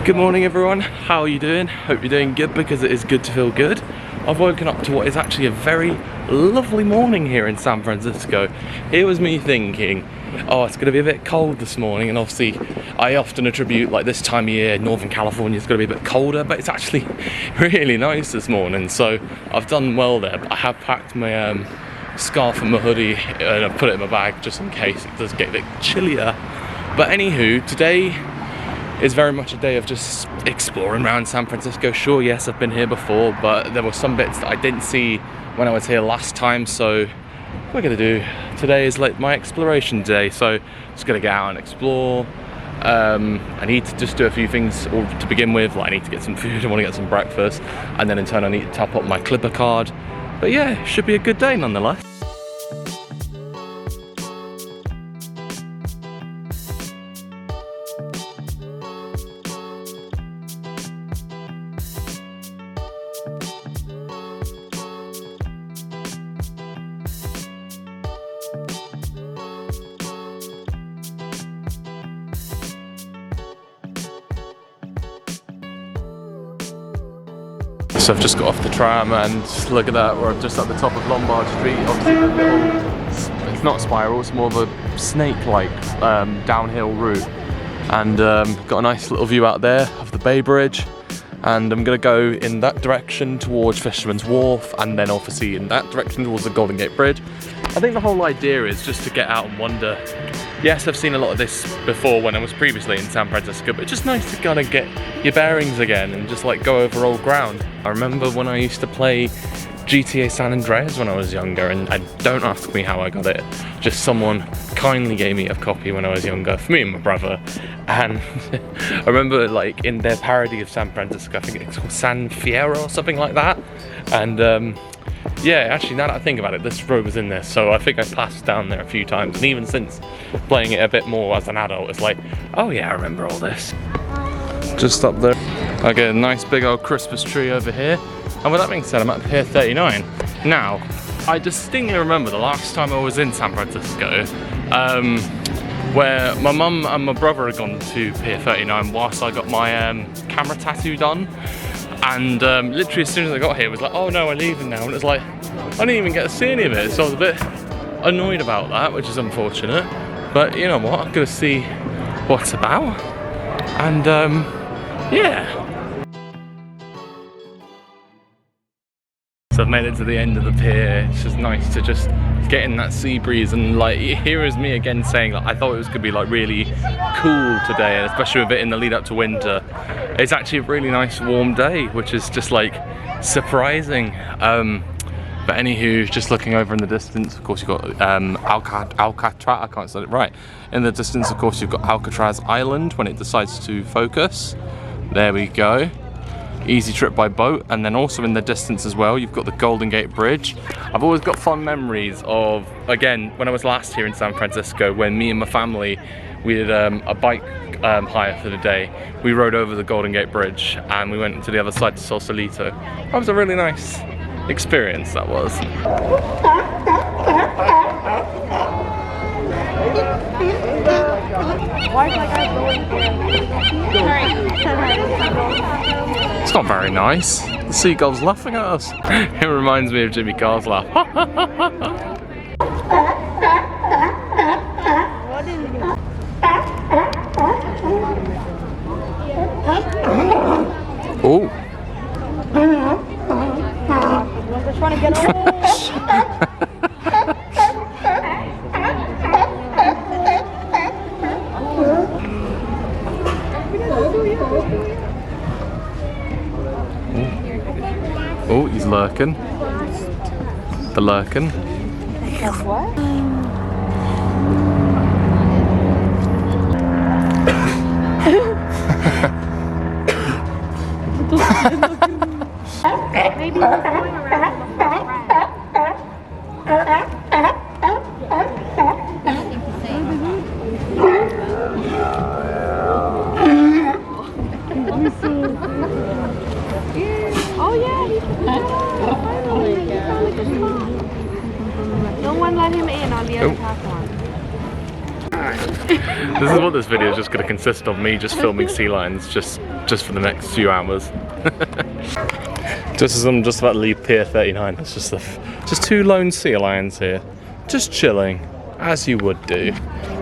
Good morning everyone, how are you doing? Hope you're doing good, because it is good to feel good. I've woken up to what is actually a very lovely morning here in San Francisco. It was me thinking, oh, it's going to be a bit cold this morning, and obviously I often attribute like this time of year, Northern California is going to be a bit colder, but it's actually really nice this morning, so I've done well there. But I have packed my scarf and my hoodie and I've put it in my bag just in case it does get a bit chillier. But anywho, today is very much a day of just exploring around San Francisco. Sure, yes, I've been here before, but there were some bits that I didn't see when I was here last time, so what we're gonna do today is like my exploration day. So just gonna get out and explore. I need to just do a few things to begin with. Like I need to get some food, I want to get some breakfast, and then in turn I need to top up my Clipper card. But yeah, should be a good day nonetheless. So I've just got off the tram and look at that, we're just at the top of Lombard Street. Obviously the little, it's not a spiral, it's more of a snake-like downhill route. And got a nice little view out there of the Bay Bridge. And I'm gonna go in that direction towards Fisherman's Wharf, and then obviously in that direction towards the Golden Gate Bridge. I think the whole idea is just to get out and wander. Yes, I've seen a lot of this before when I was previously in San Francisco, but it's just nice to kind of get your bearings again and just like go over old ground. I remember when I used to play GTA San Andreas when I was younger, and don't ask me how I got it. Just someone kindly gave me a copy when I was younger, for me and my brother. And I remember like in their parody of San Francisco, I think it's called San Fierro or something like that. And yeah, actually now that I think about it, this road was in there, so I think I passed down there a few times, and even since playing it a bit more as an adult, it's like, oh yeah, I remember all this. Just up there, I get a nice big old Christmas tree over here, and with that being said, I'm at Pier 39. Now, I distinctly remember the last time I was in San Francisco, where my mum and my brother had gone to Pier 39 whilst I got my camera tattoo done. And literally as soon as I got here, it was like, oh no, we're leaving now. And it's like, I didn't even get to see any of it. So I was a bit annoyed about that, which is unfortunate. But you know what, I'm gonna see what's about. And yeah. So I've made it to the end of the pier. It's just nice to just get in that sea breeze, and like here is me again saying like, I thought it was gonna be like really cool today, and especially with it in the lead up to winter. It's actually a really nice warm day, which is just like surprising. But anywho, just looking over in the distance, of course you've got Alcatraz, I can't say it right. In the distance, of course, you've got Alcatraz Island when it decides to focus. There we go. Easy trip by boat. And then also in the distance as well, you've got the Golden Gate Bridge. I've always got fond memories of, again, when I was last here in San Francisco, when me and my family, we did a bike hire for the day. We rode over the Golden Gate Bridge and we went to the other side to Sausalito. That was a really nice experience, that was. It's not very nice. The seagull's laughing at us. It reminds me of Jimmy Carr's laugh. Oh. Just trying to get Oh, he's lurking. The lurking. what? Maybe he's going around the oh yeah, he's finally. No one let him in on the other platform. This is what this video is just going to consist of, me just filming sea lions just for the next few hours. Just as I'm just about to leave Pier 39, it's just two lone sea lions here, just chilling, as you would do.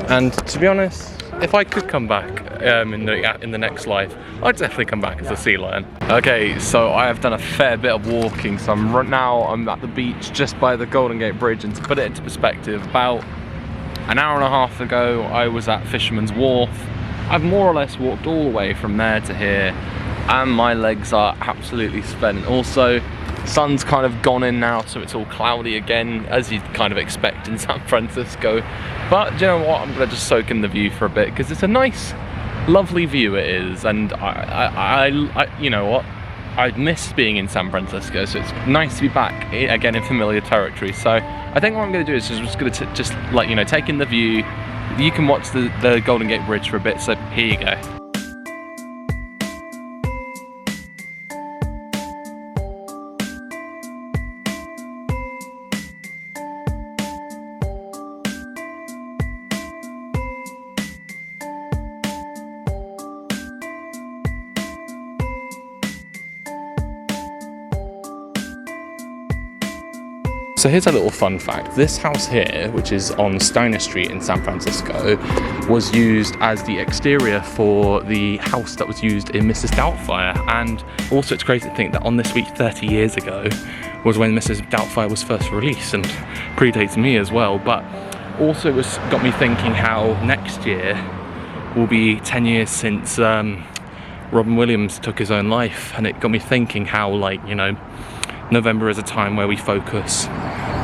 And to be honest, if I could come back in the next life, I'd definitely come back as a sea lion. Okay, so I have done a fair bit of walking, so I'm at the beach just by the Golden Gate Bridge, and to put it into perspective, about an hour and a half ago I was at Fisherman's Wharf. I've more or less walked all the way from there to here, and my legs are absolutely spent. Also, sun's kind of gone in now, so it's all cloudy again, as you'd kind of expect in San Francisco. But do you know what? I'm gonna just soak in the view for a bit, because it's a nice, lovely view it is, and I you know what? I miss being in San Francisco, so it's nice to be back again in familiar territory. So I think what I'm gonna do is just gonna take in the view. You can watch the Golden Gate Bridge for a bit, so here you go. So here's a little fun fact. This house here, which is on Steiner Street in San Francisco, was used as the exterior for the house that was used in Mrs. Doubtfire. And also it's crazy to think that on this week 30 years ago was when Mrs. Doubtfire was first released, and predates me as well. But also it got me thinking how next year will be 10 years since Robin Williams took his own life. And it got me thinking how, like, you know, November is a time where we focus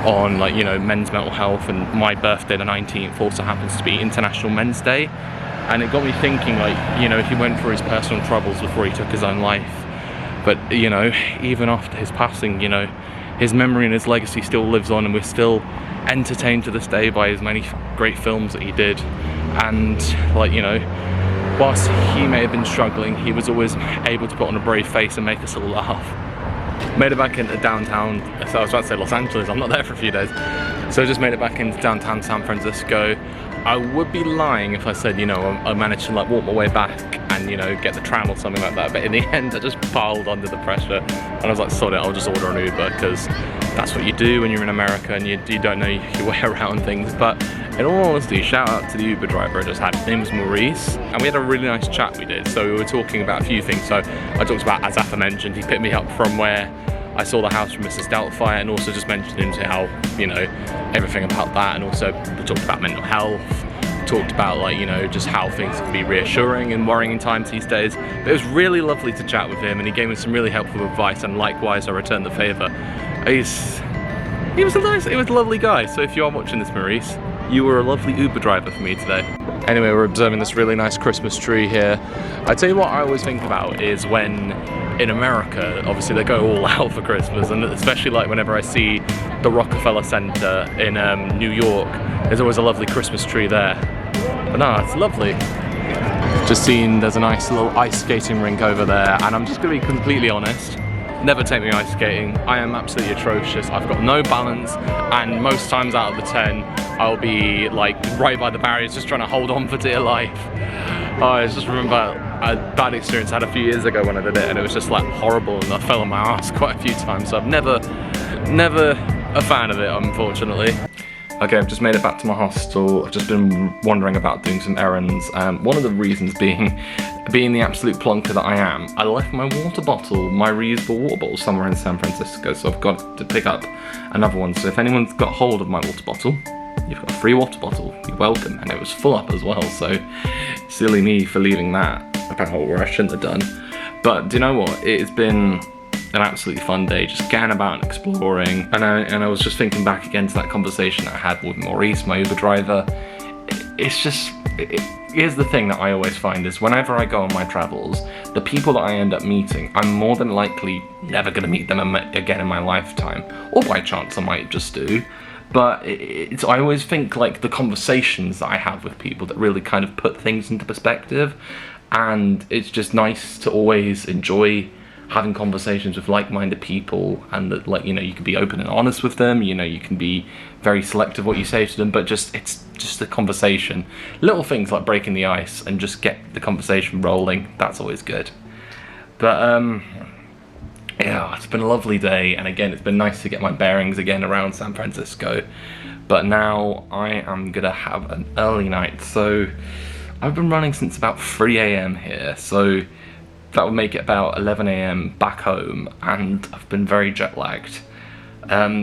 on, like, you know, men's mental health, and my birthday, the 19th, also happens to be International Men's Day. And it got me thinking, like, you know, he went through his personal troubles before he took his own life, but, you know, even after his passing, you know, his memory and his legacy still lives on, and we're still entertained to this day by his many great films that he did. And, like, you know, whilst he may have been struggling, he was always able to put on a brave face and make us all laugh. Made it back into downtown, so I was about to say Los Angeles, I'm not there for a few days. So I just made it back into downtown San Francisco. I would be lying if I said, you know, I managed to, like, walk my way back and, you know, get the tram or something like that. But in the end, I just piled under the pressure, and I was like, sod it, I'll just order an Uber, because that's what you do when you're in America and you don't know your way around things. But in all honesty, shout out to the Uber driver I just had. His name was Maurice, and we had a really nice chat we did. So we were talking about a few things. So I talked about, as aforementioned, he picked me up from where I saw the house from Mrs. Doubtfire, and also just mentioned into how, you know, everything about that. And also we talked about mental health, talked about, like, you know, just how things can be reassuring in worrying times these days. But it was really lovely to chat with him, and he gave me some really helpful advice, and likewise I returned the favour. He was a lovely guy. So if you are watching this, Maurice, you were a lovely Uber driver for me today. Anyway, we're observing this really nice Christmas tree here. I tell you what I always think about is when in America, obviously they go all out for Christmas, and especially like whenever I see the Rockefeller Center in New York, there's always a lovely Christmas tree there. But no, it's lovely. Just seen there's a nice little ice skating rink over there, and I'm just gonna be completely honest, never take me ice skating. I am absolutely atrocious. I've got no balance, and most times out of the 10, I'll be like right by the barriers just trying to hold on for dear life. I just remember a bad experience I had a few years ago when I did it, and it was just like horrible, and I fell on my ass quite a few times, so I've never a fan of it, unfortunately. Okay, I've just made it back to my hostel. I've just been wandering about doing some errands. One of the reasons being the absolute plonker that I am, I left my water bottle, my reusable water bottle, somewhere in San Francisco, so I've got to pick up another one. So if anyone's got hold of my water bottle, you've got a free water bottle, you're welcome. And it was full up as well, so silly me for leaving that about where I shouldn't have done. But do you know what? It has been an absolutely fun day, just going about and exploring. And I was just thinking back again to that conversation that I had with Maurice, my Uber driver. It's just, here's the thing that I always find is whenever I go on my travels, the people that I end up meeting, I'm more than likely never gonna meet them again in my lifetime. Or by chance I might just do. But I always think like the conversations that I have with people that really kind of put things into perspective. And it's just nice to always enjoy having conversations with like-minded people, and that, like, you know, you can be open and honest with them, you know, you can be very selective what you say to them, but just, it's just a conversation. Little things like breaking the ice and just get the conversation rolling, that's always good. But yeah, it's been a lovely day, and again, it's been nice to get my bearings again around San Francisco. But now I am gonna have an early night. So I've been running since about 3 AM here, so that would make it about 11 AM back home, and I've been very jet lagged.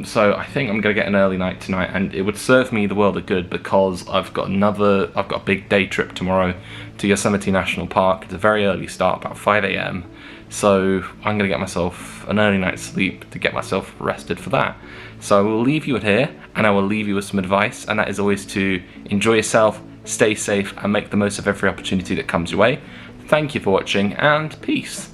So I think I'm gonna get an early night tonight, and it would serve me the world of good because I've got a big day trip tomorrow to Yosemite National Park. It's a very early start, about 5 AM. So I'm gonna get myself an early night's sleep to get myself rested for that. So I will leave you here, and I will leave you with some advice, and that is always to enjoy yourself, stay safe, and make the most of every opportunity that comes your way. Thank you for watching, and peace.